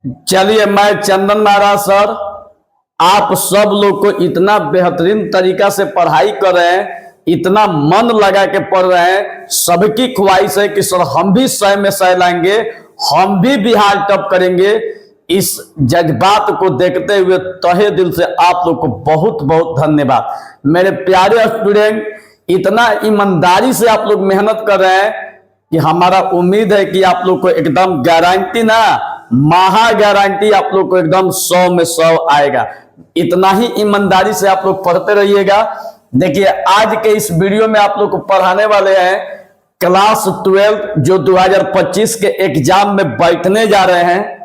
चलिए, मैं चंदन महाराज सर, आप सब लोग को इतना बेहतरीन तरीका से पढ़ाई कर रहे हैं, इतना मन लगा के पढ़ रहे हैं। सबकी ख्वाहिश है कि सर हम भी 100 में 100 लाएंगे, हम भी बिहार टॉप करेंगे। इस जज्बात को देखते हुए तहे दिल से आप लोग को बहुत बहुत धन्यवाद। मेरे प्यारे स्टूडेंट, इतना ईमानदारी से आप लोग मेहनत कर रहे हैं कि हमारा उम्मीद है कि आप लोग को एकदम गारंटी ना, महा गारंटी आप लोग को एकदम 100 में 100 आएगा। इतना ही ईमानदारी से आप लोग पढ़ते रहिएगा। देखिए, आज के इस वीडियो में आप लोग को पढ़ाने वाले हैं क्लास 12 जो 2025 के एग्जाम में बैठने जा रहे हैं,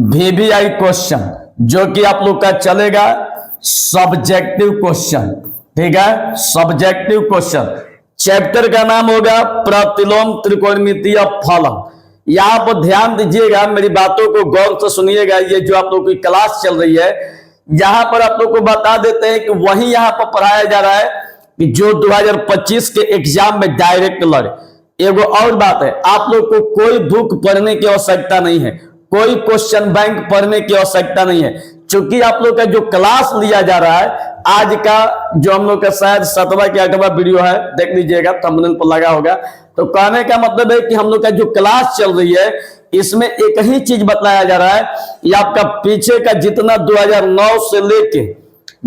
VVI क्वेश्चन, जो कि आप लोग का चलेगा सब्जेक्टिव क्वेश्चन। ठीक है, सब्जेक्टिव क्वेश्चन। चैप्टर का नाम होगा प्रतिलोम त्रिकोणमितीय फलन। यहां पर ध्यान दीजिएगा, मेरी बातों को गौर से सुनिएगा। ये जो आप लोग की क्लास चल रही है, यहां पर आप लोग को बता देते हैं कि वही यहां पर पढ़ाया जा रहा है कि जो 2025 के एग्जाम में डायरेक्ट लड़े। एगो और बात है, आप लोग को कोई बुक पढ़ने की आवश्यकता नहीं है, कोई क्वेश्चन बैंक पढ़ने की आवश्यकता नहीं है, क्योंकि आप लोग का जो क्लास लिया जा रहा है आज का, जो हम लोग का शायद 7वां या 8वां वीडियो है, देख लीजिएगा, थंबनेल पर लगा होगा। तो कहने का मतलब है कि हम लोग का जो क्लास चल रही है, इसमें एक ही चीज बताया जा रहा है कि आपका पीछे का जितना 2009 से लेके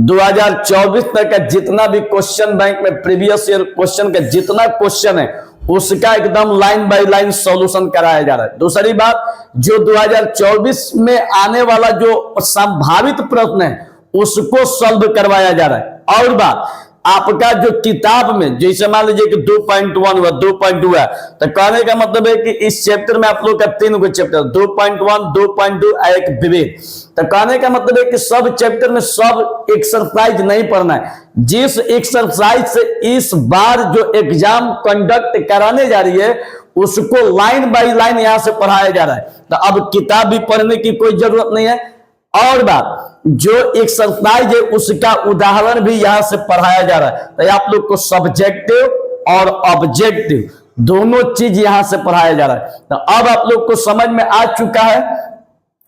2024 तक का जितना भी क्वेश्चन बैंक में प्रीवियस ईयर क्वेश्चन का जितना क्वेश्चन है, उसका एकदम लाइन बाय लाइन सॉल्यूशन कराया जा रहा है। दूसरी बात, जो 2024 में आने वाला जो संभावित प्रश्न है उसको सॉल्व करवाया जा रहा है। और बात, आपका जो किताब में जैसे मान लीजिए कि 2.1 हुआ, 2.2 है, तो कहने का मतलब है कि इस चैप्टर में आप लोग का 3 गो चैप्टर, 2.1, 2.2 और एक विवेक। तो कहने का मतलब है कि सब चैप्टर में सब एक्सरसाइज नहीं पढ़ना है। जिस एक्सरसाइज से इस बार जो एग्जाम कंडक्ट कराने जा रही है उसको लाइन बाय लाइन यहां से पढ़ाया जा रहा है। तो अब किताब भी पढ़ने की कोई जरूरत नहीं है। और बात, जो एक्सरसाइज है उसका उदाहरण भी यहां से पढ़ाया जा रहा है। तो आप लोग को सब्जेक्टिव और ऑब्जेक्टिव दोनों चीज यहां से पढ़ाया जा रहा है। तो अब आप लोग को समझ में आ चुका है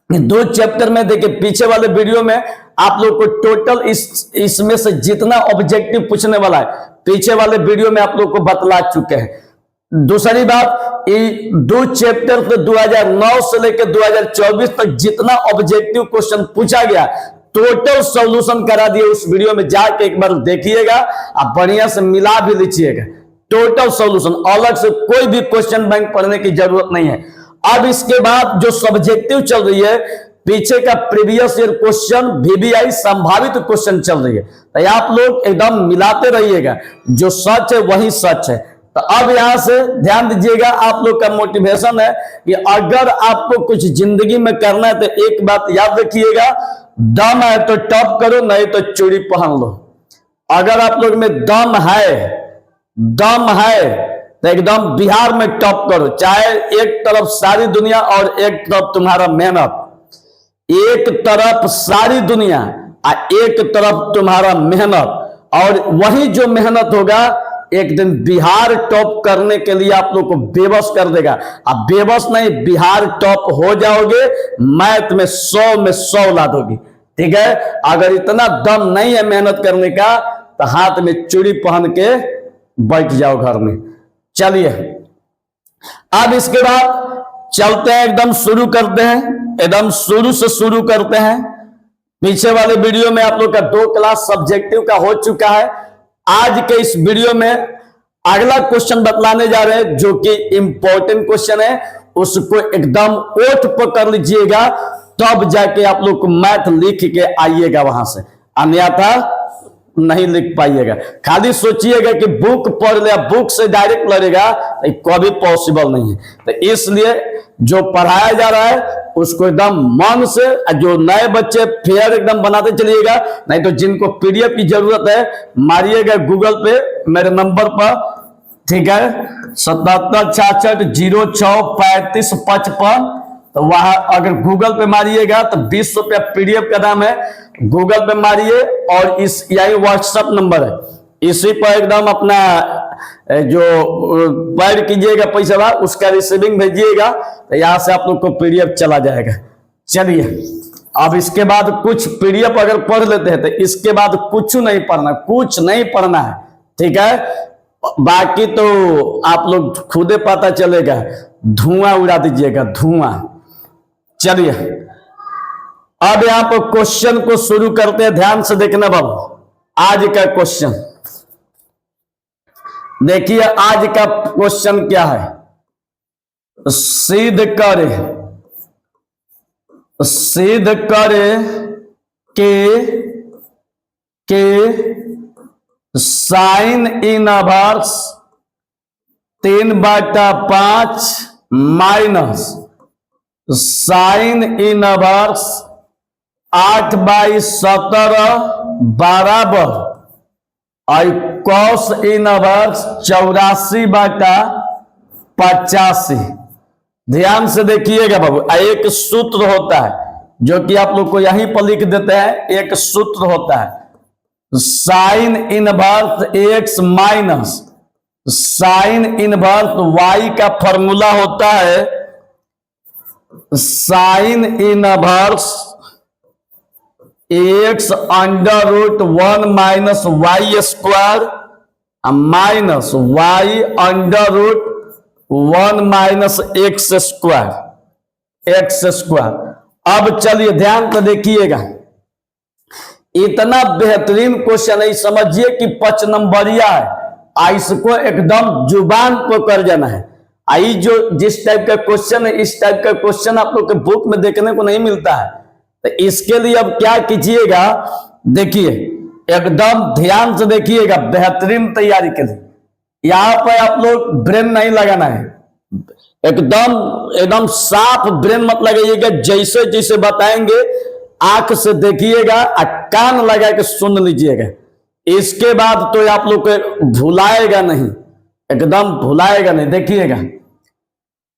कि 2 चैप्टर में, देखिए पीछे वाले वीडियो में आप लोग को टोटल इसमें से जितना ऑब्जेक्टिव पूछने वाला है पीछे वाले वीडियो में आप लोग को बतला चुके हैं। दूसरी बात, 2 चैप्टर से 2009 से लेकर 2024 तक जितना ऑब्जेक्टिव क्वेश्चन पूछा गया टोटल सॉल्यूशन करा दिए। उस वीडियो में जाके एक बार देखिएगा, आप बढ़िया से मिला भी लीजिएगा टोटल सॉल्यूशन। अलग से कोई भी क्वेश्चन बैंक पढ़ने की जरूरत नहीं है। अब इसके बाद जो सब्जेक्टिव चल रही है, पीछे का प्रीवियस ईयर क्वेश्चन, VVI संभावित क्वेश्चन चल रही है। तो आप लोग एकदम मिलाते रहिएगा, जो सच है वही सच है। तो अब यहां से ध्यान दीजिएगा, आप लोग का मोटिवेशन है कि अगर आपको कुछ जिंदगी में करना है तो एक बात याद रखिएगा, दम है तो टॉप करो, नहीं तो चूड़ी पहन लो। अगर आप लोग में दम है तो एकदम बिहार में टॉप करो। चाहे एक तरफ सारी दुनिया और एक तरफ तुम्हारा मेहनत, एक तरफ सारी दुनिया और एक तरफ तुम्हारा मेहनत, और वही जो मेहनत होगा एक दिन बिहार टॉप करने के लिए आप लोग को बेबस कर देगा। अब बेबस नहीं, बिहार टॉप हो जाओगे, मैथ में 100 में 100 ला दोगे। ठीक है, अगर इतना दम नहीं है मेहनत करने का तो हाथ में चूड़ी पहन के बैठ जाओ घर में। चलिए, अब इसके बाद चलते हैं, एकदम शुरू करते हैं, एकदम शुरू से शुरू करते हैं। पीछे वाले वीडियो में आप लोग का 2 क्लास सब्जेक्टिव का हो चुका है। आज के इस वीडियो में अगला क्वेश्चन बतलाने जा रहे हैं, जो कि इंपॉर्टेंट क्वेश्चन है। उसको एकदम ओठ पकड़ लीजिएगा, तब जाके आप लोग को मैथ लिख के आइएगा वहां से, अन्यथा नहीं लिख पाइएगा। खाली सोचिएगा कि बुक पढ़ लिया, बुक से डायरेक्ट लड़ेगा, तो कभी पॉसिबल नहीं है। तो इसलिए जो पढ़ाया जा रहा है उसको एकदम मन से, जो नए बच्चे फेयर एकदम बनाते चलिएगा। नहीं तो जिनको PDF की जरूरत है, मारिएगा गूगल पे मेरे नंबर पर, ठीक है, 7766063555। तो वहां अगर गूगल पे मारिएगा तो 20 रुपया PDF का दाम है। गूगल पे मारिए और इस यही व्हाट्सएप नंबर है, इसी पर एकदम अपना जो पैड कीजिएगा पैसा उसका रिसीविंग भेजिएगा, तो यहाँ से आप लोग को PDF चला जाएगा। चलिए अब इसके बाद कुछ पीडीएफ अगर पढ़ लेते हैं तो इसके बाद कुछ नहीं पढ़ना है, ठीक है। बाकी तो आप लोग खुदे पता चलेगा, धुआं उड़ा दीजिएगा, धुआं। चलिए अब यहां पर क्वेश्चन को शुरू करते हैं, ध्यान से देखना बाबू। आज का क्वेश्चन देखिए, आज का क्वेश्चन क्या है। सिद्ध करे के sign inverse 3/5 minus sine inverse 8/17 बराबर और कॉस इनवर्स 84/85। ध्यान से देखिएगा बाबू, एक सूत्र होता है जो कि आप लोग को यहीं पर लिख देते हैं। एक सूत्र होता है sine inverse x minus sine inverse y का फॉर्मूला होता है sine inverse x under root 1 minus y square minus y under root 1 minus x square. अब चलिए ध्यान से देखिएगा, इतना बेहतरीन क्वेश्चन है, समझिए कि 5 नंबरिया है। इसको एकदम जुबान पर कर जाना है। आई जो जिस टाइप का क्वेश्चन है, इस टाइप का क्वेश्चन आप लोग के बुक में देखने को नहीं मिलता है। तो इसके लिए अब क्या कीजिएगा, देखिए एकदम ध्यान से देखिएगा, बेहतरीन तैयारी के लिए यहां पर आप लोग ब्रेन नहीं लगाना है, एकदम साफ ब्रेन मत लगाइएगा। जैसे जैसे बताएंगे आंख से देखिएगा और कान लगा के सुन लीजिएगा। इसके बाद तो आप लोग को भुलाएगा नहीं, एकदम भुलाएगा नहीं। देखिएगा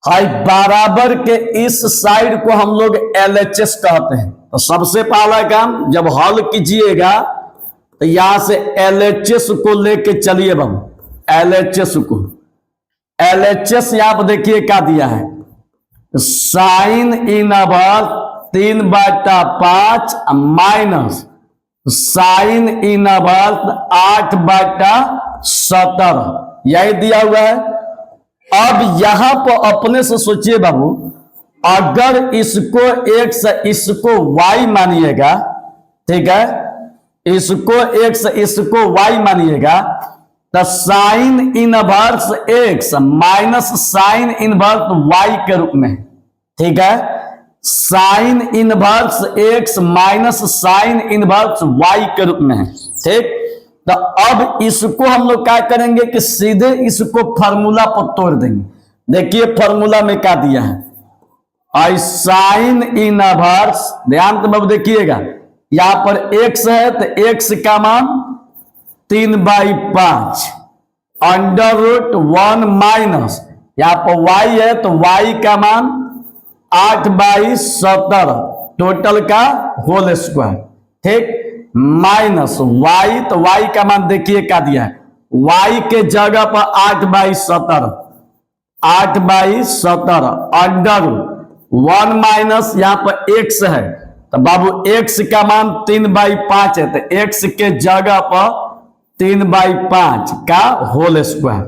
हाई बराबर के इस साइड को हम लोग LHS कहते हैं। तो सबसे पहला काम जब हल कीजिएगा तो यहां से LHS को लेके चलिए बाबू। LHS यहां पर देखिए क्या दिया है, sine inverse 3/5 minus sine inverse 8/17 यही दिया हुआ है। अब यहां पर अपने से सोचिए बाबू, अगर इसको x इसको y मानिएगा, ठीक है, इसको x इसको y मानिएगा, तो sine inverse x minus sine inverse y के रूप में, ठीक है, sine inverse x minus sine inverse y के रूप में है, ठीक। तो अब इसको हम लोग क्या करेंगे कि सीधे इसको फार्मूला पर तोड़ देंगे। देखिए फार्मूला में क्या दिया है, और साइन इनवर्स, ध्यान से बाबू देखिएगा, यहां पर x है तो x का मान 3/5 अंडर रूट 1 माइनस, यहां पर y है तो y का मान 8/17 टोटल का होल स्क्वायर, ठीक, माइनस y, तो y का मान देखिए क्या दिया है, y के जगह पर 8/17 अंडर 1 माइनस यहां पर x है, तो बाबू x का मान 3/5 है, तो x के जगह पर 3/5 का होल स्क्वायर।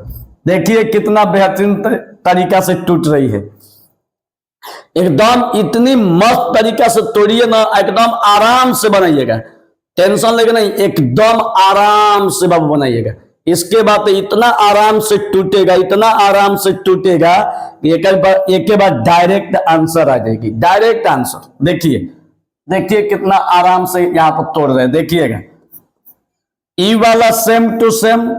देखिए कितना बेहतरीन तरीका से टूट रही है, एकदम इतनी मस्त तरीका से तोड़िए ना, एकदम आराम से बनाइएगा, टेंशन लेके नहीं, एकदम आराम से बाबू बनाइएगा। इसके बाद इतना आराम से टूटेगा, इतना आराम से टूटेगा कि एक बार डायरेक्ट आंसर आ जाएगी, डायरेक्ट आंसर। देखिए कितना आराम से यहां पर तोड़ रहे हैं, देखिएगा। ई वाला same to same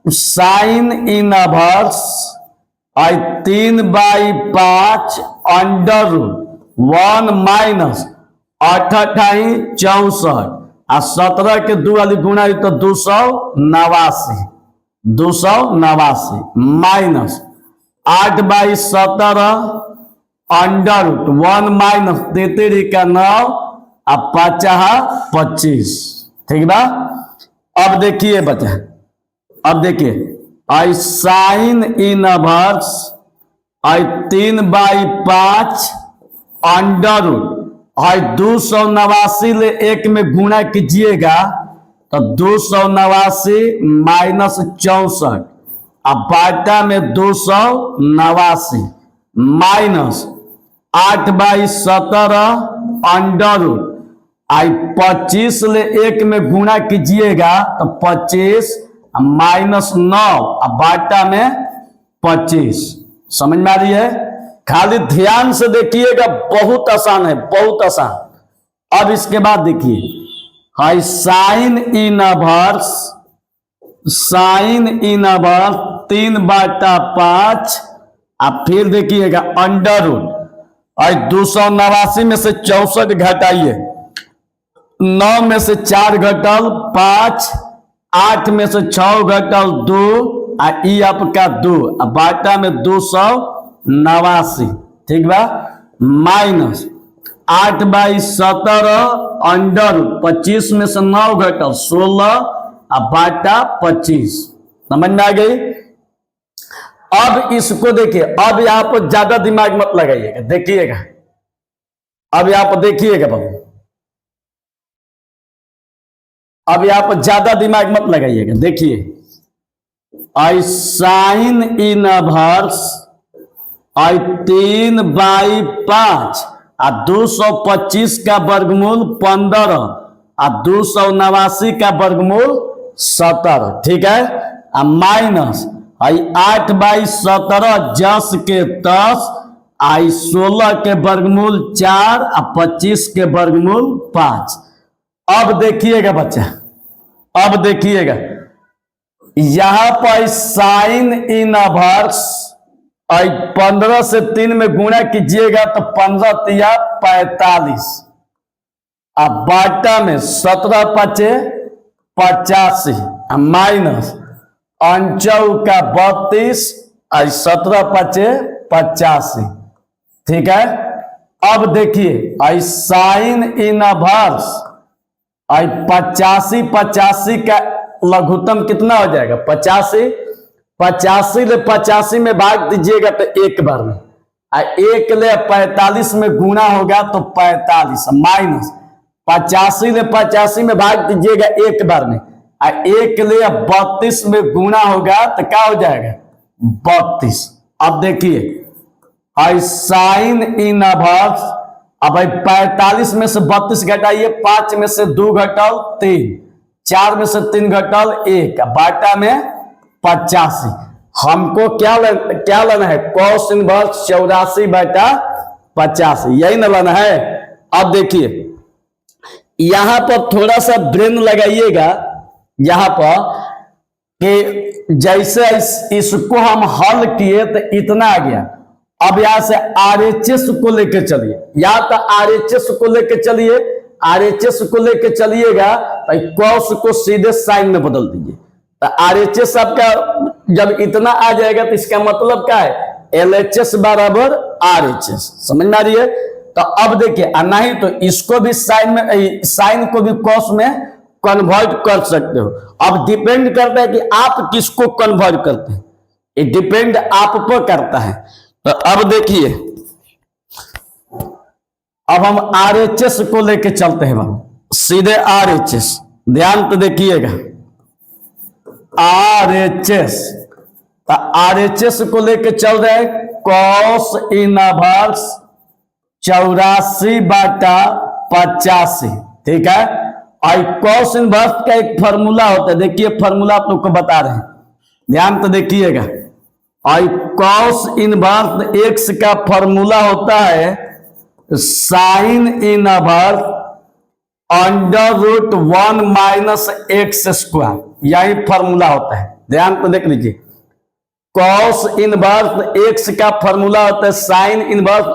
sine inverse 3/5 under 1 minus 8 64 और 17 के 2 वाली गुणा तो 289 माइनस 8/17 अंडर 1 माइनस 33 का 9 और 25, ठीक बा। अब देखिए बच्चा, अब देखिए आई साइन इनवर्स 3/5 अंडर और 289 ले 1 में गुणा कीजिएगा तो 289 माइनस 64, अब बाटा में 289 माइनस 8/17 अंडर रूट, आई 25 ले 1 में गुणा कीजिएगा तो 25 माइनस 9, अब बाटा में 25। समझ में आ रही है? खाली ध्यान से देखिएगा, बहुत आसान है, बहुत आसान। अब इसके बाद देखिए, हाई साइन इनवर्स 3/5, अब फिर देखिएगा अंडर रूट, और 289 में से 64 घटाइए, 9 में से 4 घटल 5, 8 में से 6 घटल 2, ई आपका 2, अब बाटा में 289, ठीक बा, माइनस 8/17 अंडर 25 में से 9 घटल 16, अब बाटा 25। समझ में आ गई? अब इसको देखिए, अब यहां पर ज्यादा दिमाग मत लगाइएगा, देखिएगा, अब यहां पर देखिएगा बाबू, अब यहां पर ज्यादा दिमाग मत लगाइएगा, देखिए, आई साइन इनवर्स आई 3/5 आ 225 का वर्गमूल 15 आ 289 का वर्गमूल 17, ठीक है, आ माइनस आई 8/17 10 के 10, आई 16 के वर्गमूल 4 आ 25 के वर्गमूल 5। अब देखिएगा बच्चा, अब देखिएगा, यहां पर साइन इनवर्स 15 से 3 में गुणा कीजिएगा तो 15 तिया 45, अब बाटा में 17×5 85, माइनस 5 का 32, 17×5 85, ठीक है। अब देखिए, आई साइन इनवर्स 85 का लघुत्तम कितना हो जाएगा? 85 ले 85 में भाग दीजिएगा तो एक बार में, 1 ले 45 में गुणा होगा तो 45, माइनस 85 ले 85 में भाग दीजिएगा एक बार में, 1 ले 32 में गुणा होगा तो क्या हो जाएगा? 32। अब देखिए, आई साइन इनवर्स, अब 45 में से 32 घटाइए, 5 में से 2 घटल 3, 4 में से 3 घटल 1, बाटा में 85। हमको क्या लेना है? कॉस इनवर्स 84/50, यही ना लेना है। अब देखिए, यहां पर थोड़ा सा ब्रेन लगाइएगा, यहां पर कि जैसे इसको हम हल किए तो इतना आ गया, अब यहां से RHS को लेके चलिए, या तो RHS को लेके चलिए, RHS को लेके चलिएगा तो कॉस को सीधे साइन में बदल दीजिए, तो RHS आपका जब इतना आ जाएगा तो इसका मतलब क्या है? LHS बराबर RHS। समझ में आ रही है? तो अब देखिए, नहीं तो इसको भी साइन में, साइन को भी कॉस में कन्वर्ट कर सकते हो। अब डिपेंड करता है कि आप किसको कन्वर्ट करते हैं, ये डिपेंड आप पर करता है। तो अब देखिए, अब हम RHS को लेके चलते हैं बाबू, सीधे RHS, ध्यान तो देखिएगा, RHS, तो RHS को लेके चल रहे हैं, कॉस इनवर्स 84/85, ठीक है। और कॉस इनवर्स का एक फॉर्मूला होता है, देखिए फॉर्मूला आप लोग को बता रहे हैं, ध्यान तो देखिएगा। और कॉस इनवर्स एक्स का फॉर्मूला होता है साइन इनवर्स √1 - x², यही फॉर्मूला होता है, ध्यान तो देख लीजिए। कॉस इनवर्स एक्स का फॉर्मूला होता है साइन इनवर्स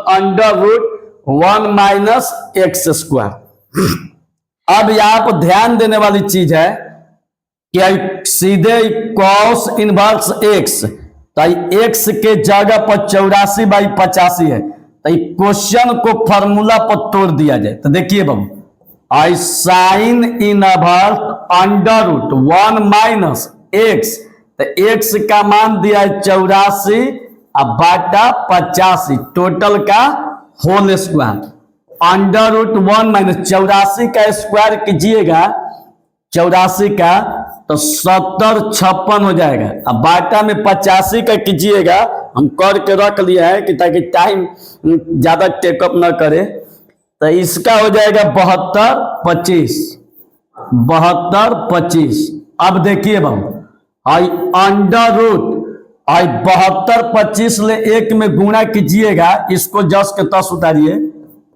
√1 - x²। अब यहां पर ध्यान देने वाली चीज है कि सीधे कॉस इनवर्स एक्स, तो एक्स के जगह पर 84/85 है, तो क्वेश्चन को फॉर्मूला पर तोड़ दिया जाए तो देखिए बाबू, आई साइन इनवर्स √1 - x, तो x का मान दिया है 84 अब बाटा 85, टोटल का होल स्क्वायर। √1 माइनस 84 का स्क्वायर कीजिएगा, 84 का, तो 70 56 हो जाएगा। अब बाटा में 85 का कीजिएगा, हम करके रख लिया है कि ताकि टाइम ज्यादा टेकअप ना करे। तो इसका हो जाएगा 72 25, 72 25। अब देखिए बाबू, आई आई 72 25 ले 1 में गुणा कीजिएगा, इसको जस के तस उतारिए,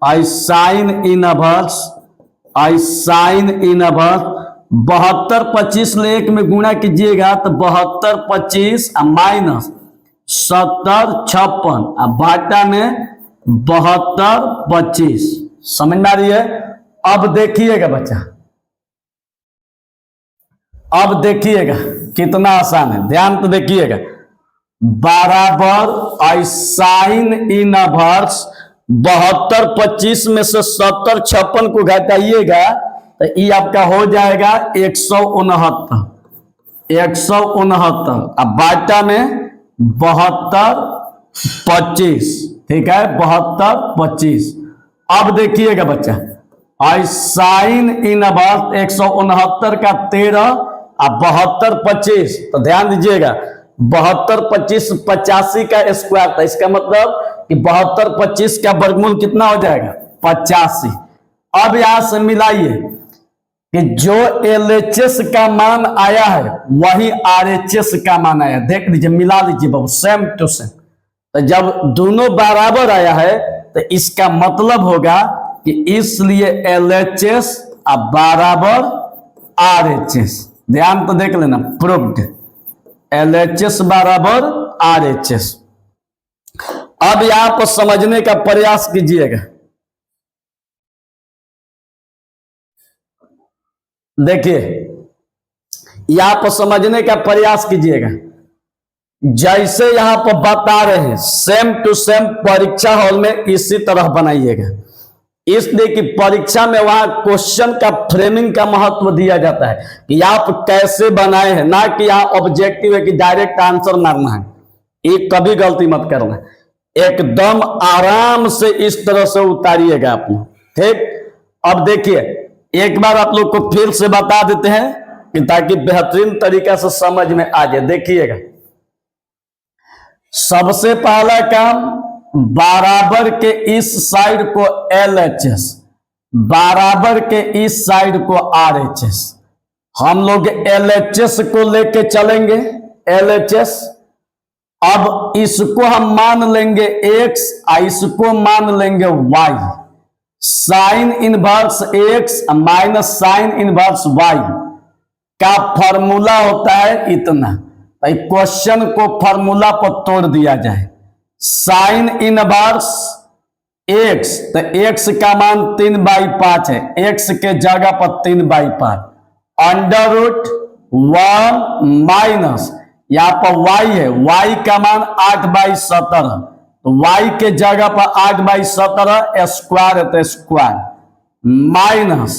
आई साइन इनवर्स, आई साइन इनवर्स 72 25 ले 1 में गुणा कीजिएगा तो 72 25 माइनस 70 56, अब बाटा में 72 25। समझ में आ रही है? अब देखिएगा बच्चा, अब देखिएगा कितना आसान है, ध्यान तो देखिएगा। बराबर आई साइन इनवर्स 72 25 में से 70 56 को घटाइएगा तो ये आपका हो जाएगा 169, 169। अब बाटा में 72 25, ठीक है, 72 25। अब देखिएगा बच्चा, आई साइन इनवर्स 169 का 13 अब 72 25, तो ध्यान दीजिएगा 72 25 85 का स्क्वायर था, इसका मतलब कि 72 25 का वर्गमूल कितना हो जाएगा 85। अब यहां से मिलाइए कि जो LHS का मान आया है वही RHS का मान आया, देख लीजिए, मिला लीजिए बाबू, सेम टू सेम। तो जब दोनों बराबर आया है तो इसका मतलब होगा कि इसलिए LHS अब बराबर RHS। ध्यान तो देख लेना, प्रूव्ड, LHS बराबर RHS। अब यहां पर समझने का प्रयास कीजिएगा, देखिए यहां पर समझने का प्रयास कीजिएगा। जैसे यहां पर बता रहे हैं सेम टू सेम परीक्षा हॉल में इसी तरह बनाइएगा, इसलिए कि परीक्षा में वहां क्वेश्चन का फ्रेमिंग का महत्व दिया जाता है कि आप कैसे बनाए हैं, ना कि यहां ऑब्जेक्टिव है कि डायरेक्ट आंसर मारना है। ये कभी गलती मत करना, एकदम आराम से इस तरह से उतारिएगा आप लोग, ठीक। अब देखिए एक बार आप लोग को फिर से बता देते हैं कि ताकि बेहतरीन तरीका से समझ में आ जाए। देखिएगा, सबसे पहला काम, बराबर के इस साइड को LHS, बराबर के इस साइड को RHS। हम लोग LHS को लेके चलेंगे, LHS। अब इसको हम मान लेंगे X, इसको मान लेंगे Y। Sine inverse X minus sine inverse Y का फॉर्मूला होता है इतना। क्वेश्चन को फॉर्मूला पर तोड़ दिया जाए, साइन इनवर्स X, तो X का मान 3/5 है, X के जगह पर 3/5 √1 माइनस यहाँ पर Y है, Y का मान 8/17, तो Y के जगह पर 8/17 स्क्वायर है, तो स्क्वायर माइनस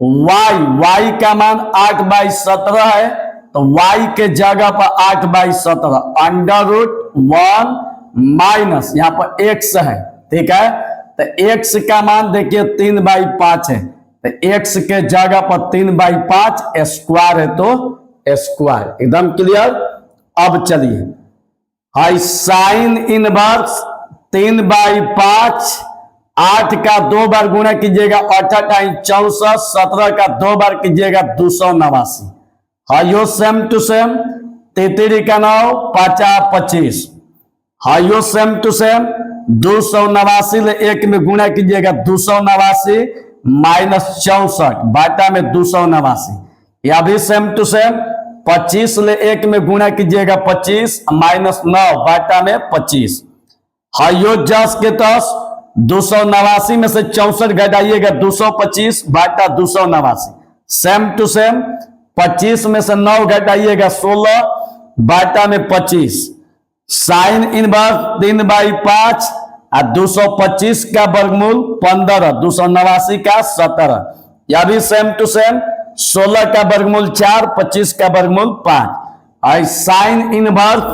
Y का मान 8/17 है, तो Y के जगह पर 8/17 √1 माइनस यहाँ पर X है, ठीक है। तो X का मान देखिए 3/5 है, तो X के जगह पर 3/5 स्क्वायर है, तो स्क्वायर। एकदम क्लियर। अब चलिए, हाई साइन इनवर्स 3/5, 8 का 2 बार गुणा कीजिएगा 8 64, 17 का 2 बार कीजिएगा 289। हाइयो सेम टू सेम, 33 का 9 50 25, हाइयो सेम टू सेम 289 ले 1 में गुणा कीजिएगा 289 माइनस 64, बाटा में 289। यह भी सेम टू सेम, 25 ले 1 में गुणा कीजिएगा 25 माइनस 9, बाटा में 25। हाइयो जस के तस 289 में से 64 घटाइएगा 225, बाटा 289। सेम टू सेम, 25 में से 9 घटाइएगा 16, बाटा में 25। साइन इनवर्स 3/5 और 225 का वर्गमूल 15, 289 का 17। यह भी सेम टू सेम, 16 का वर्गमूल 4, 25 का वर्गमूल 5। और साइन इनवर्स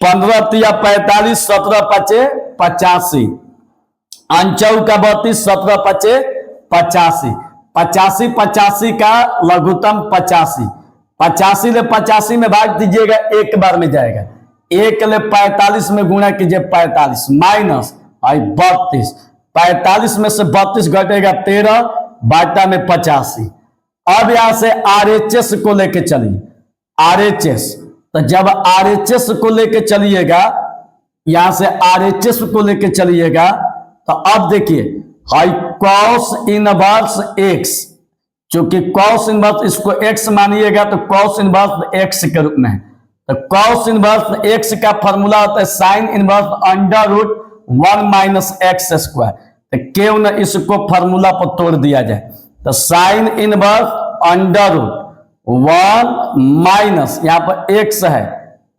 15 या 45, 17 5 85। अंचौ का 32, 17 पचे 85, 85 85 का लघुत्तम 85, 85 ले 85 में भाग दीजिएगा, एक बार में जाएगा। एक ले 45 में गुणा कीजिए 45 माइनस 32, 45 में से 32 घटेगा 13, बाटा में 85। अब यहां से RHS को लेके चलिए, RHS, तो जब RHS को लेके चलिएगा, यहां से RHS को लेके चलिएगा, तो अब देखिए हाई कॉस इनवर्स x, चूंकि कॉस इनवर्स इसको x मानिएगा तो कॉस इनवर्स x के रूप में है, तो कॉस इनवर्स x का फॉर्मूला होता है sine inverse under root 1 minus x square. तो क्यों न इसको फॉर्मूला पर तोड़ दिया जाए, तो sine inverse under root 1 minus यहाँ पर x है,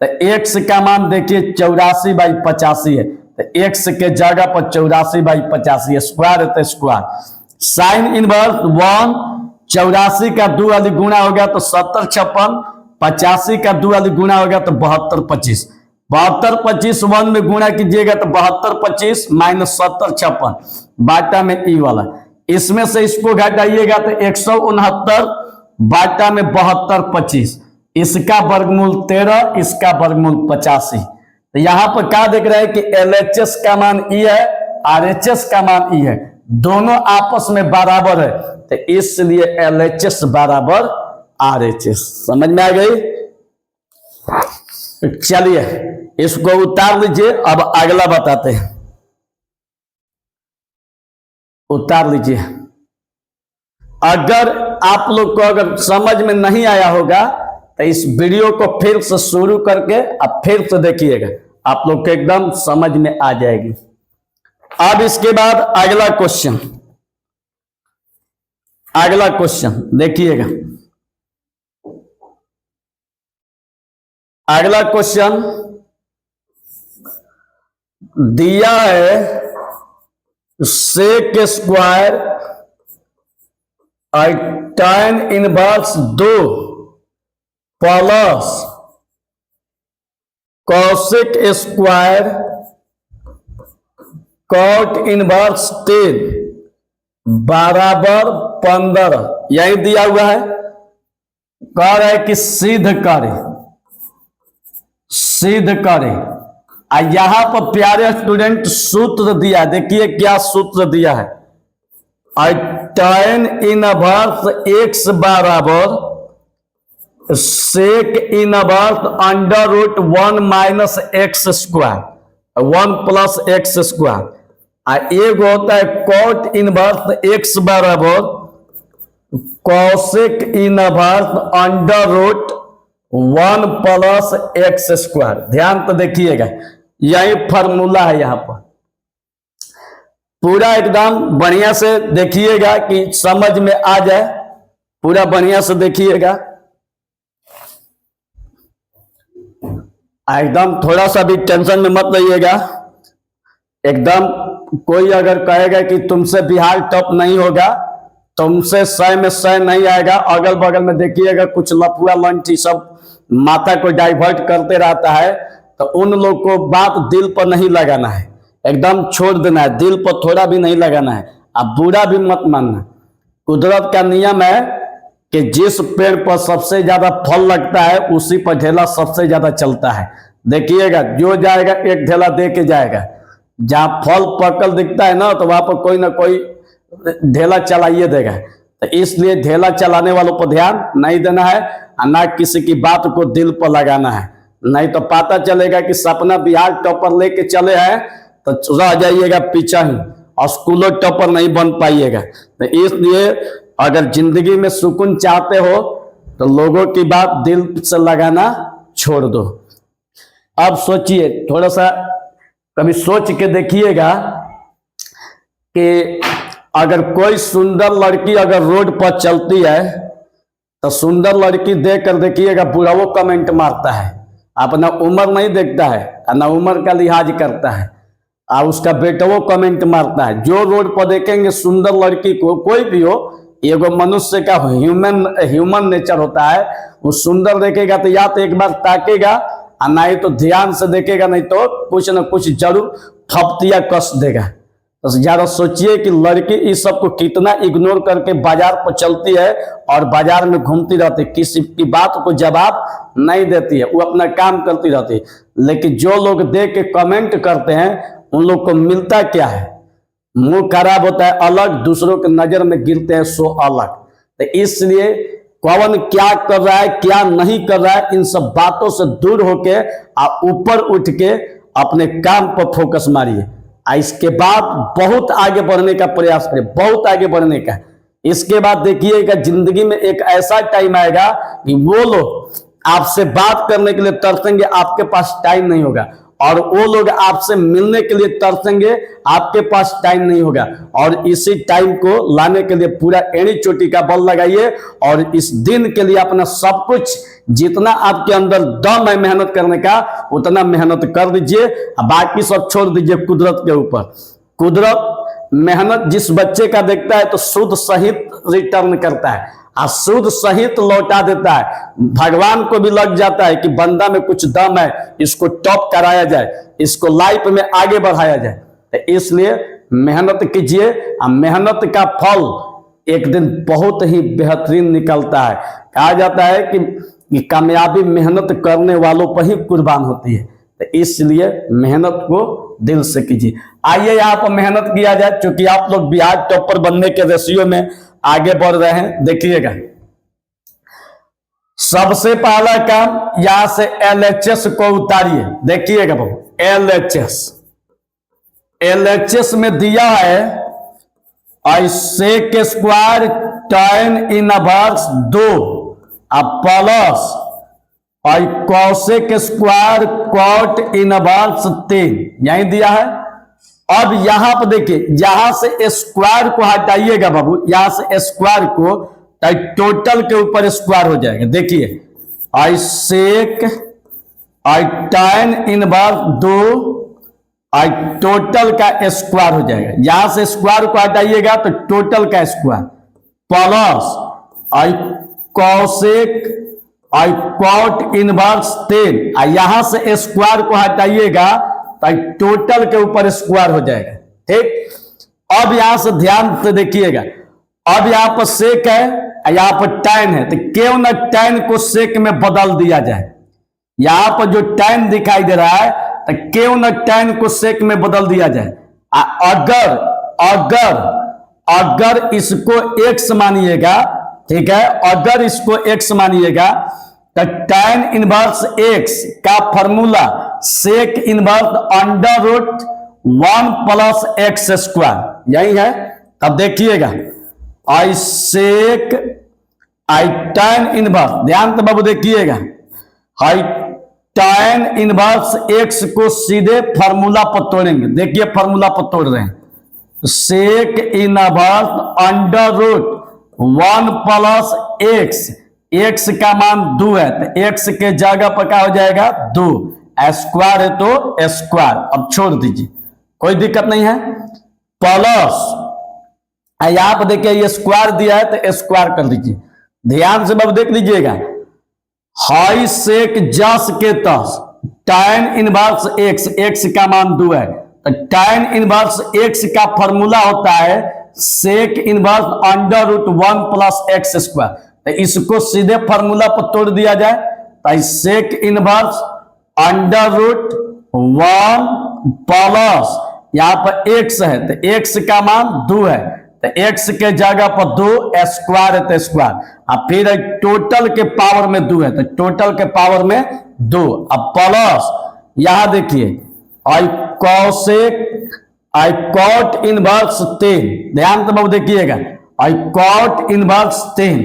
तो x का मान देखिए 84/85 है, तो x के जगह पर 84/85 स्क्वायर है, तो स्क्वायर साइन इनवर्स 1, 84 का 2 वाली गुणा हो गया तो 70 56, 85 का 2 वाली गुणा हो गया तो 72 25, 72 25 1 में गुणा कीजिएगा तो 72 25 माइनस 70 56, बाटा में ई वाला, इसमें से इसको घटाइएगा तो 169, बाटा में 72 25, इसका वर्गमूल 13, इसका वर्गमूल 85। तो यहां पर क्या देख रहे हैं कि LHS का मान ई है, RHS का मान ई है, दोनों आपस में बराबर है, तो इसलिए LHS बराबर RHS। समझ में आ गई? चलिए इसको उतार लीजिए, अब अगला बताते हैं। उतार लीजिए। अगर आप लोग को अगर समझ में नहीं आया होगा तो इस वीडियो को फिर से शुरू करके अब फिर से देखिएगा, आप लोग को एकदम समझ में आ जाएगी। अब इसके बाद अगला क्वेश्चन, अगला क्वेश्चन देखिएगा। अगला क्वेश्चन दिया है sec square tan inverse 2 plus cosec square cot inverse 10 बराबर 15, यही दिया हुआ है। कह रहा है कि सिद्ध करे, सिद्ध करे। यहां पर प्यारे स्टूडेंट सूत्र दिया, देखिए क्या सूत्र दिया है। tan इनवर्स x बराबर sec inverse under root 1 minus x square, 1 plus x square. एक होता है कॉट इनवर्स x बराबर cosec inverse under root 1 plus x square. ध्यान तो देखिएगा, यही फॉर्मूला है। यहां पर पूरा एकदम बढ़िया से देखिएगा कि समझ में आ जाए, पूरा बढ़िया से देखिएगा, एकदम थोड़ा सा भी टेंशन में मत रहिएगा। एकदम कोई अगर कहेगा कि तुमसे बिहार टॉप नहीं होगा, तुमसे 100 में 100 नहीं आएगा, अगल बगल में देखिएगा कुछ लफुआ लंठी सब माथा को डाइवर्ट करते रहता है, तो उन लोग को बात दिल पर नहीं लगाना है, एकदम छोड़ देना है, दिल पर थोड़ा भी नहीं लगाना है। अब बुरा भी मत मानना। कुदरत का नियम है कि जिस पेड़ पर सबसे ज्यादा फल लगता है उसी पर ढेला सबसे ज्यादा चलता है। देखिएगा जो जाएगा एक ढेला दे के जाएगा, जहां फल पकल दिखता है ना तो वहां पर कोई ना कोई ढेला चलाइए देगा। तो इसलिए ढेला चलाने वालों पर ध्यान नहीं देना है, ना किसी की बात को दिल पर लगाना है, नहीं तो पता चलेगा कि सपना बिहार टॉपर लेके चले हैं तो रह जाइएगा पीछा ही, और स्कूलों टॉपर नहीं बन पाइएगा। तो इसलिए अगर जिंदगी में सुकून चाहते हो तो लोगों की बात दिल से लगाना छोड़ दो। अब सोचिए, थोड़ा सा कभी सोच के देखिएगा कि अगर कोई सुंदर लड़की अगर रोड पर चलती है तो सुंदर लड़की देख कर देखिएगा बुरा वो कमेंट मारता है, अपना उम्र नहीं देखता है, ना उम्र का लिहाज करता है, और उसका बेटा वो कमेंट मारता है। जो रोड पर देखेंगे सुंदर लड़की को, कोई भी हो, एगो मनुष्य का ह्यूमन नेचर होता है, वो सुंदर देखेगा तो या तो एक बार ताकेगा, नहीं तो ध्यान से देखेगा, नहीं तो कुछ न कुछ जरूर थपतिया कस देगा। तो ज्यादा सोचिए कि लड़की इस सब को कितना इग्नोर करके बाजार पर चलती है और बाजार में घूमती रहती है, किसी की बात को जवाब नहीं देती है, वो अपना काम करती रहती है। लेकिन जो लोग देख के कमेंट करते हैं उन लोग को मिलता क्या है? मुंह खराब होता है अलग, दूसरों के नजर में गिरते हैं सो अलग। तो इसलिए कौन क्या कर रहा है क्या नहीं कर रहा है, इन सब बातों से दूर होके आप ऊपर उठ के अपने काम पर फोकस मारिए। इसके बाद बहुत आगे बढ़ने का प्रयास करें, बहुत आगे बढ़ने का। इसके बाद देखिएगा जिंदगी में एक ऐसा टाइम आएगा कि वो लोग आपसे बात करने के लिए तरसेंगे, आपके पास टाइम नहीं होगा, और वो लोग आपसे मिलने के लिए तरसेंगे, आपके पास टाइम नहीं होगा। और इसी टाइम को लाने के लिए पूरा एड़ी चोटी का बल लगाइए और इस दिन के लिए अपना सब कुछ, जितना आपके अंदर दम है मेहनत करने का उतना मेहनत कर दीजिए, बाकी सब छोड़ दीजिए कुदरत के ऊपर। कुदरत मेहनत जिस बच्चे का देखता है तो शुद्ध सहित रिटर्न करता है और शुद्ध सहित लौटा देता है। भगवान को भी लग जाता है कि बंदा में कुछ दम है, इसको टॉप कराया जाए, इसको लाइफ में आगे बढ़ाया जाए। तो इसलिए मेहनत कीजिए और मेहनत का फल एक दिन बहुत ही बेहतरीन निकलता है। कहा जाता है कि कामयाबी मेहनत करने वालों पर ही कुर्बान होती है। तो इसलिए मेहनत को दिल से कीजिए। आइए यहाँ पर मेहनत किया जाए, क्योंकि आप लोग बिहार टॉपर बनने के रेशियो में आगे बढ़ रहे हैं। देखिएगा सबसे पहला काम यहां से LHS को उतारिए। देखिएगा बाबू LHS में दिया है sec square tan inverse 2 plus cosec square cot inverse 3, यही दिया है। अब यहां पर देखिए, यहां से स्क्वायर को हटाइएगा बाबू, यहां से स्क्वायर को, टोटल के ऊपर स्क्वायर हो जाएगा। देखिए सेक tan इनवर्स 2 टोटल का स्क्वायर हो जाएगा। यहां से स्क्वायर को हटाइएगा तो टोटल का square plus cosec cot inverse 10, यहां से स्क्वायर को हटाइएगा तो टोटल के ऊपर स्क्वायर हो जाएगा। ठीक, अब यहां से ध्यान से देखिएगा, अब यहां पर सेक है, यहां पर tan है, तो क्यों ना tan को सेक में बदल दिया जाए। यहां पर जो tan दिखाई दे रहा है तो क्यों ना tan को सेक में बदल दिया जाए। अगर अगर अगर इसको x मानिएगा, ठीक है, अगर इसको x मानिएगा तो tan इनवर्स x का formula sec inverse √1 plus x square, यही है। अब देखिएगा सेक tan इनवर्स, ध्यान से बाबू देखिएगा, tan इनवर्स x को सीधे फॉर्मूला पर तोड़ेंगे। देखिए फॉर्मूला पर तोड़ रहे हैं, सेक इनवर्स √1 प्लस x का मान 2 है तो x के जगह पर क्या हो जाएगा 2, स्क्वायर है तो स्क्वायर, अब छोड़ दीजिए, कोई दिक्कत नहीं है। प्लस यहां पर देखिए ये स्क्वायर दिया है तो स्क्वायर कर दीजिए। ध्यान से बाबू देख लीजिएगा, हाई सेक जस के तस tan इनवर्स x का मान 2 है तो tan इनवर्स x का फॉर्मूला होता है sec inverse √1 plus x square. तो इसको सीधे फॉर्मूला पर तोड़ दिया जाए तो सेक इनवर्स √1 प्लस यहां पर x है तो x का मान 2 है तो x के जगह पर 2, स्क्वायर है तो स्क्वायर, अब फिर टोटल के पावर में 2 है तो टोटल के पावर में 2। अब प्लस यहां देखिए कॉसेक कॉट इनवर्स 10, ध्यान से बाबू देखिएगा कॉट इनवर्स 10,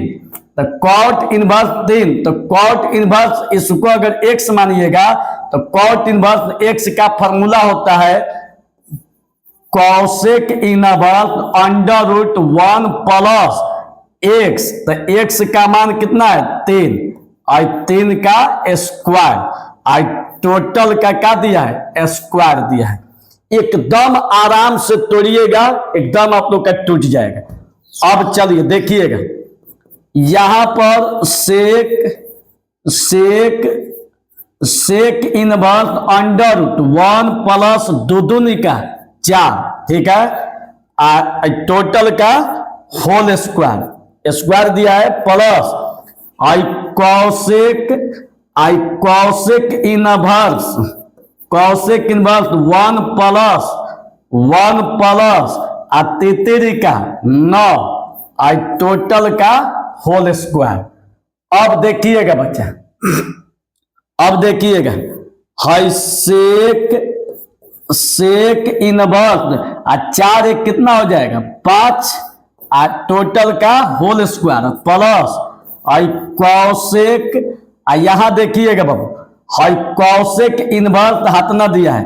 तो कॉट इनवर्स 10, तो कॉट इनवर्स इसको अगर x मानिएगा तो कॉट इनवर्स x का फॉर्मूला होता है कॉसेक इनवर्स √1 प्लस x, तो x का मान कितना है 3, और 3 का स्क्वायर, और टोटल का क्या दिया है स्क्वायर दिया है। एकदम आराम से तोड़िएगा, एकदम आप लोग का टूट जाएगा। अब चलिए देखिएगा, यहां पर सेक इनवर्स √1 प्लस 2 दूनी का 4, ठीक है, टोटल का होल स्क्वायर, स्क्वायर दिया है, प्लस आई कौशिक इनवर्स, कौशिक इनवर्स 1 प्लस तितरी का 9 आई टोटल का होल स्क्वायर। अब देखिएगा बच्चा, अब देखिएगा, हाई सेक इनवर्स 4 एक कितना हो जाएगा 5 टोटल का whole square plus i Kaushik, यहां देखिएगा बाबू, हाई कौशिक इनवर्स हाथ ना दिया है,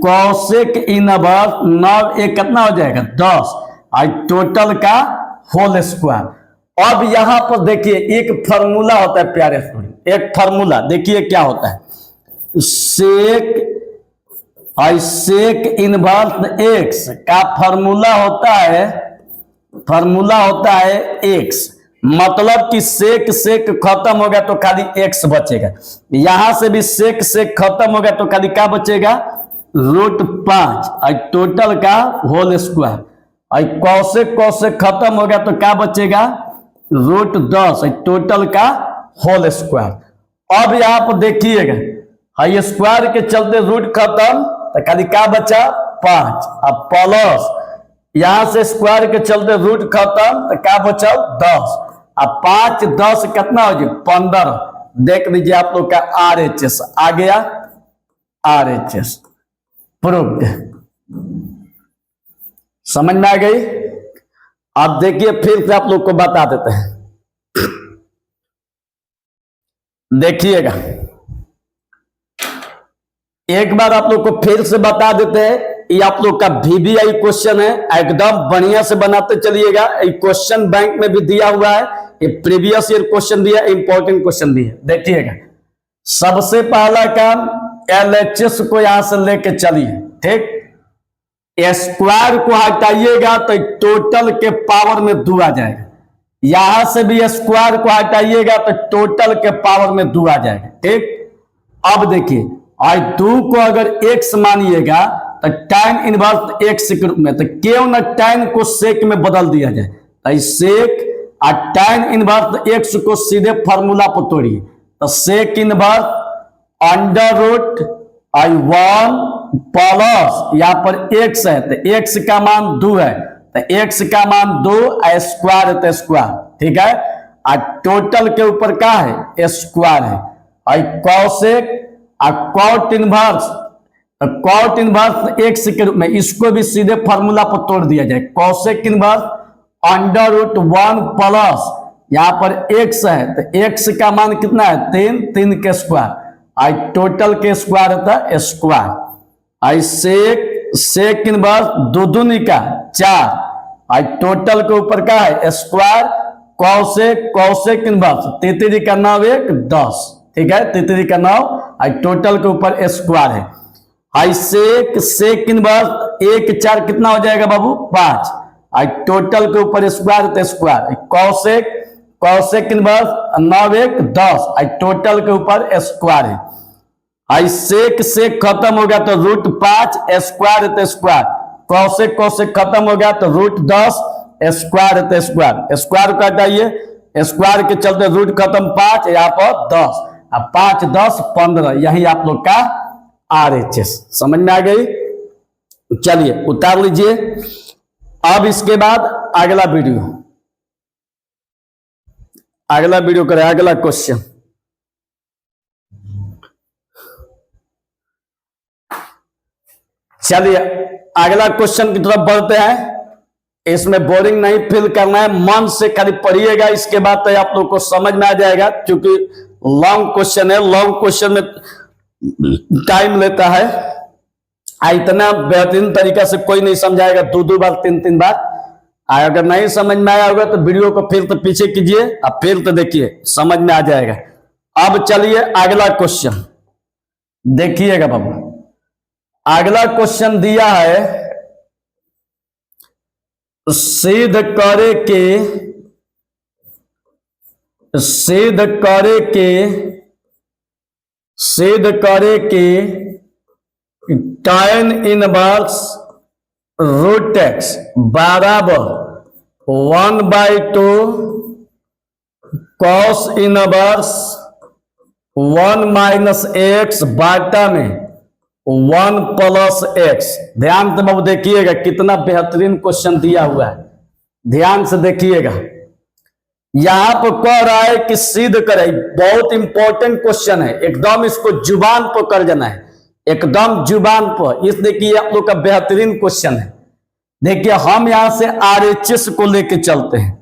कौशिक इनवर्स 9 एक कितना हो जाएगा 10 आई टोटल का होल स्क्वायर। अब यहां पर देखिए एक फॉर्मूला होता है प्यारे स्टूडेंट, एक फॉर्मूला देखिए क्या होता है, सेक इनवर्स एक्स का फॉर्मूला होता है एक्स, मतलब कि सेक खत्म हो गया तो खाली एक्स बचेगा, यहां से भी सेक खत्म हो गया तो खाली क्या बचेगा √5 और टोटल का होल स्क्वायर, और कौशिक खत्म हो गया तो क्या बचेगा √10 और टोटल का होल स्क्वायर। अब यहां पर देखिएगा, हाई स्क्वायर के चलते रूट खत्म तो खाली क्या बचा 5, अब प्लस यहां से स्क्वायर के चलते रूट खत्म तो क्या बचा 10, अब 5 10 कितना हो जाए 15। देख लीजिए आप लोग का RHS आ गया, RHS प्रूव्ड, समझ में आ गई। अब देखिए फिर से आप लोग को बता देते हैं, देखिएगा एक बार आप लोग को फिर से बता देते हैं, ये आप लोग का VBI क्वेश्चन है, एकदम बढ़िया से बनाते चलिएगा, ये क्वेश्चन बैंक में भी दिया हुआ है, ये प्रीवियस ईयर क्वेश्चन दिया, इंपॉर्टेंट क्वेश्चन दिया, देखिएगा। सबसे पहला काम LHS को यहां से लेके चलिए, ठीक, स्क्वायर को हटाइएगा तो टोटल के पावर में 2 आ जाएगा, यहां से भी स्क्वायर को हटाइएगा तो टोटल के पावर में 2 आ जाएगा, ठीक। अब देखिए और 2 को अगर x मानिएगा तो tan इनवर्स x के रूप में, तो क्यों ना tan को सेक में बदल दिया जाए, तो सेक और tan इनवर्स x को सीधे फार्मूला पर तोड़िए, तो सेक इनवर्स √1 प्लस यहां पर x है तो x का मान 2 है, तो x का मान 2 स्क्वायर है तो स्क्वायर, ठीक है, और टोटल के ऊपर क्या है स्क्वायर है, और कौशिक कॉट इनवर्स x के रूप में, इसको भी सीधे फार्मूला पर तोड़ दिया जाए, कौशिक इनवर्स √1 प्लस यहां पर x है तो x का मान कितना है 3 के स्क्वायर, और टोटल के स्क्वायर होता है स्क्वायर, और सेक इनवर्स 2 दूनी का 4 और टोटल के ऊपर क्या है स्क्वायर, कौशिक इनवर्स 3 का 9 1 10, ठीक है, 3 का 9 और टोटल के ऊपर स्क्वायर है, और सेक इनवर्स 1 4 कितना हो जाएगा बाबू 5 और टोटल के ऊपर स्क्वायर तो स्क्वायर, कौशिक इनवर्स 9 1 10 और टोटल के ऊपर स्क्वायर है, और सेक खत्म हो गया तो √5 स्क्वायर तो स्क्वायर, कौशिक खत्म हो गया तो √10 स्क्वायर तो स्क्वायर, स्क्वायर को हटाइए, स्क्वायर के चलते रूट खत्म 5 यहाँ पर 10, अब 5 10 15, यही आप लोग का RHS, समझ में आ गई। चलिए उतार लीजिए। अब इसके बाद अगला वीडियो करें, अगला क्वेश्चन। चलिए अगला क्वेश्चन की तरफ बढ़ते हैं, इसमें बोरिंग नहीं फील करना है, मन से खाली पढ़िएगा, इसके बाद तो आप लोग को समझ में आ जाएगा, क्योंकि लॉन्ग क्वेश्चन है, लॉन्ग क्वेश्चन में टाइम लेता है, इतना बेहतरीन तरीका से कोई नहीं समझाएगा, 2 बार 3 बार, अगर नहीं समझ में आया होगा तो वीडियो को फिर तो पीछे कीजिए, अब फिर तो देखिए समझ में आ जाएगा। अब चलिए अगला क्वेश्चन देखिएगा बाबू, अगला क्वेश्चन दिया है, सिद्ध करे के tan इनवर्स रूट एक्स बराबर 1/2 कॉस इनवर्स 1 माइनस एक्स बाटा में 1 प्लस एक्स। ध्यान से बाबू देखिएगा कितना बेहतरीन क्वेश्चन दिया हुआ है, ध्यान से देखिएगा। यहां पर कह रहा है कि सिद्ध करे, बहुत इंपॉर्टेंट क्वेश्चन है, एकदम इसको जुबान पर कर जाना है, एकदम जुबान पर। इसलिए कि आप लोग का बेहतरीन क्वेश्चन है। देखिए हम यहां से आरएचएस को लेके चलते हैं,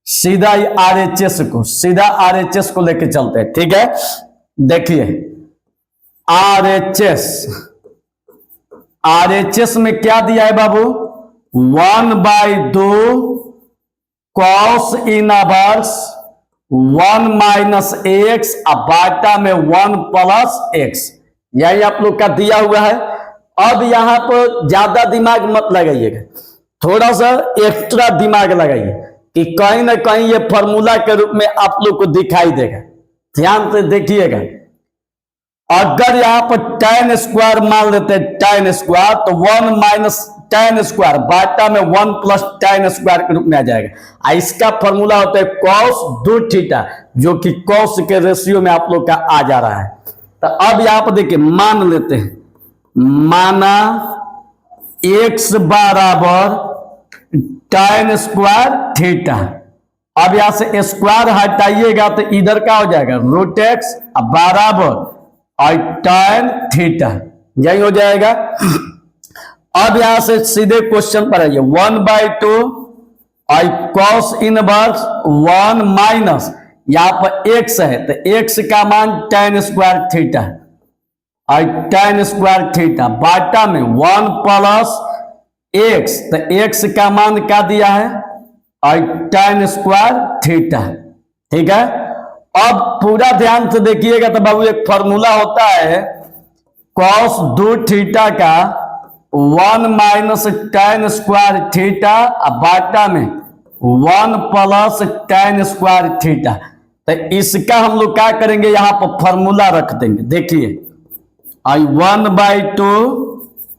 सीधा आरएचएस को, सीधा आरएचएस को लेके चलते हैं, ठीक है। देखिए आरएचएस, आरएचएस में क्या दिया है बाबू, 1/2 कॉस इनवर्स 1 माइनस एक्स बाटा में 1 प्लस एक्स, यही आप लोग का दिया हुआ है। अब यहां पर ज्यादा दिमाग मत लगाइएगा, थोड़ा सा एक्स्ट्रा दिमाग लगाइए कि कहीं ना कहीं ये फॉर्मूला के रूप में आप लोग को दिखाई देगा। ध्यान से देखिएगा, अगर यहां पर tan स्क्वायर मान लेते हैं, tan स्क्वायर, तो 1 माइनस tan स्क्वायर बाटा में 1 प्लस tan स्क्वायर के रूप में आ जाएगा। इसका फॉर्मूला होता है cos 2 थीटा, जो कि cos के रेशियो में आप लोग का आ जा रहा है। तो अब यहां पर देखिए मान लेते हैं, माना x बराबर tan स्क्वायर थीटा। अब यहां से स्क्वायर हटाइएगा तो इधर क्या हो जाएगा, रूट एक्स बराबर और tan थीटा, यही हो जाएगा। अब यहां से सीधे क्वेश्चन पर आइए, 1/2 और cos इनवर्स 1 माइनस, यहां पर x है तो x का मान tan स्क्वायर थीटा और tan स्क्वायर थीटा बाटा में 1 प्लस x, तो x का मान क्या दिया है और tan स्क्वायर थीटा, ठीक है। अब पूरा ध्यान से देखिएगा तो बाबू एक फॉर्मूला होता है cos 2 थीटा का 1 माइनस tan स्क्वायर थीटा बाटा में 1 प्लस tan स्क्वायर थीटा। तो इसका हम लोग क्या करेंगे, यहां पर फॉर्मूला रख देंगे। देखिए आई 1/2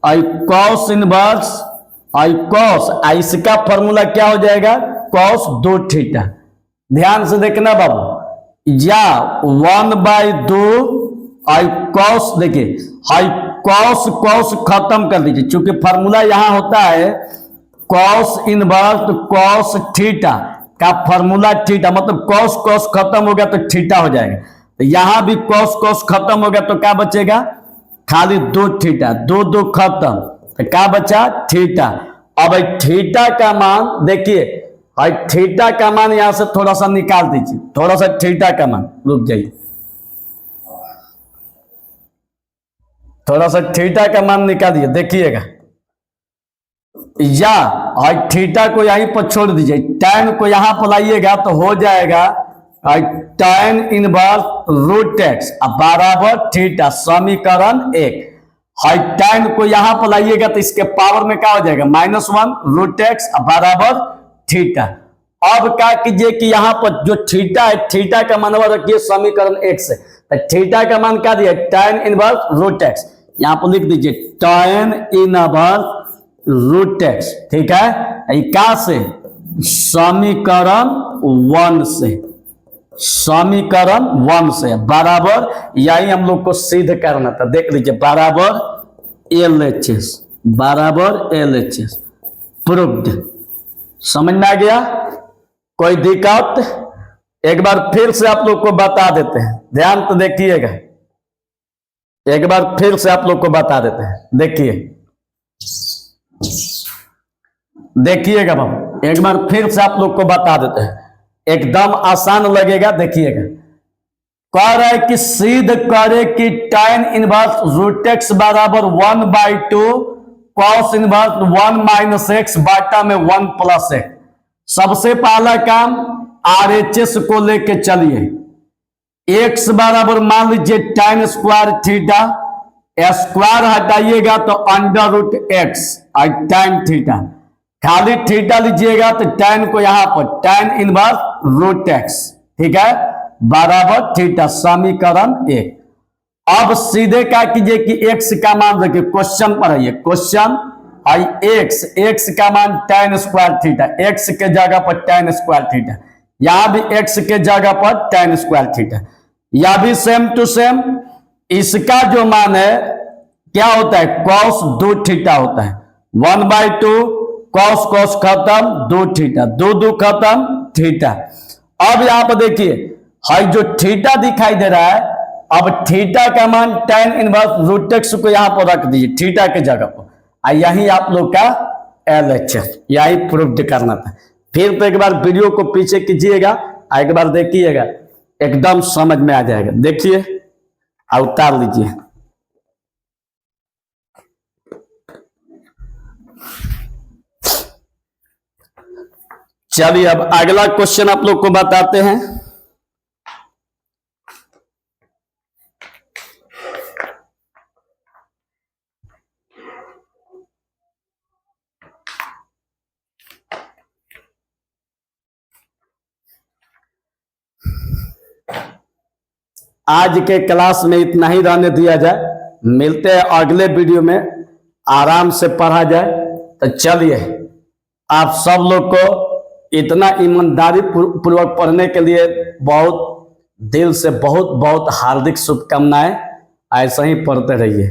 आई cos इनवर्स आई cos, इसका फॉर्मूला क्या हो जाएगा, cos 2 थीटा। ध्यान से देखना बाबू, या 1/2 आई cos, देखिए आई cos खत्म कर दीजिए, क्योंकि फॉर्मूला यहां होता है cos इनवर्स, तो cos थीटा का फॉर्मूला थीटा, मतलब cos खत्म हो गया तो थीटा हो जाएगा। तो यहां भी cos खत्म हो गया तो क्या बचेगा, खाली 2 थीटा, 2 खत्म, तो क्या बचा, थीटा। अब थीटा का मान देखिए, थीटा का मान यहां से थोड़ा सा निकाल दीजिए, थोड़ा सा थीटा का मान, रुक जाइए, थोड़ा सा थीटा का मान निकाल दिए, देखिएगा। या और थीटा को यहीं पर छोड़ दीजिए, tan को यहां पर लाइएगा तो हो जाएगा tan इनवर्स रूट एक्स बराबर थीटा, समीकरण 1। और tan को यहां पर लाइएगा तो इसके पावर में क्या हो जाएगा, -1 रूट एक्स बराबर थीटा। अब क्या कीजिए कि यहां पर जो थीटा है, थीटा का मान रखिए समीकरण 1 से, तो थीटा का मान क्या दिया, tan इनवर्स रूट एक्स, यहां पर लिख दीजिए tan इनवर्स रूट एक्स, ठीक है। क्या से, समीकरण 1 से, समीकरण 1 से बराबर, यही हम लोग को सिद्ध करना था। देख लीजिए बराबर LHS, बराबर LHS प्रूव्ड। समझ में आ गया, कोई दिक्कत, एक बार फिर से आप लोग को बता देते हैं, ध्यान तो देखिएगा, एक बार फिर से आप लोग को बता देते हैं। देखिए देखिएगा बाबू, एक बार फिर से आप लोग को बता देते हैं, एकदम आसान लगेगा। देखिएगा, कह रहा है कि सिद्ध करे कि tan इनवर्स रूट एक्स बराबर 1/2 cos इनवर्स 1 माइनस एक्स बाटा में 1 प्लस एक्स। सबसे पहला काम RHS को लेके चलिए, x बराबर मान लीजिए tan स्क्वायर थीटा, स्क्वायर हटाइएगा तो अंडर रूट एक्स और tan थीटा, खाली थीटा लीजिएगा तो tan को यहां पर tan इनवर्स रूट एक्स, ठीक है, बराबर थीटा, समीकरण 1। अब सीधे क्या कीजिए कि x का मान रखिए, क्वेश्चन पर आइए, क्वेश्चन और एक्स का मान tan स्क्वायर थीटा, एक्स के जगह पर tan स्क्वायर थीटा, यहां भी एक्स के जगह पर tan स्क्वायर थीटा, यह भी सेम टू सेम। इसका जो मान है क्या होता है, cos 2 थीटा होता है, 1/2 cos cos खत्म, 2 थीटा, 2 खत्म थीटा। अब यहां पर देखिए हाई जो थीटा दिखाई दे रहा है, अब थीटा का मान tan इनवर्स रूट एक्स को यहां पर रख दीजिए थीटा के जगह पर, यही आप लोग का LHS, यही प्रूव करना था। फिर तो एक बार वीडियो को पीछे कीजिएगा, एक बार देखिएगा, एकदम समझ में आ जाएगा। देखिए और उतार लीजिए। चलिए अब अगला क्वेश्चन आप लोग को बताते हैं। आज के क्लास में इतना ही रहने दिया जाए, मिलते हैं अगले वीडियो में, आराम से पढ़ा जाए। तो चलिए आप सब लोग को इतना ईमानदारी पूर्वक पढ़ने के लिए बहुत दिल से बहुत बहुत हार्दिक शुभकामनाएं। ऐसा ही पढ़ते रहिए।